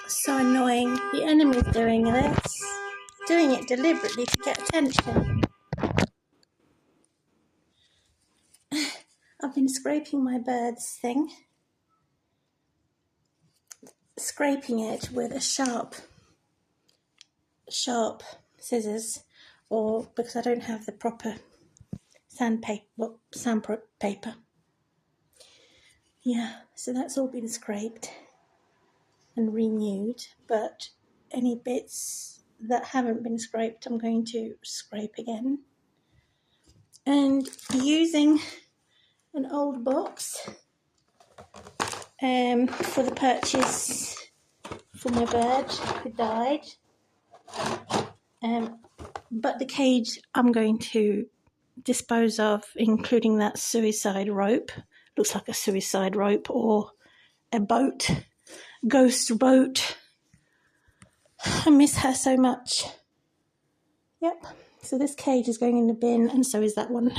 So annoying. The enemy's doing this. Doing it deliberately to get attention. I've been scraping my bird's thing. Scraping it with a sharp scissors, or because I don't have the proper sandpaper. Yeah, so that's all been scraped and renewed, but any bits that haven't been scraped I'm going to scrape again. And using an old box for the purchase for my bird who died, but the cage I'm going to dispose of, including that suicide rope. Looks like a suicide rope or a boat, ghost boat. I miss her so much. Yep, so this cage is going in the bin, and so is that one.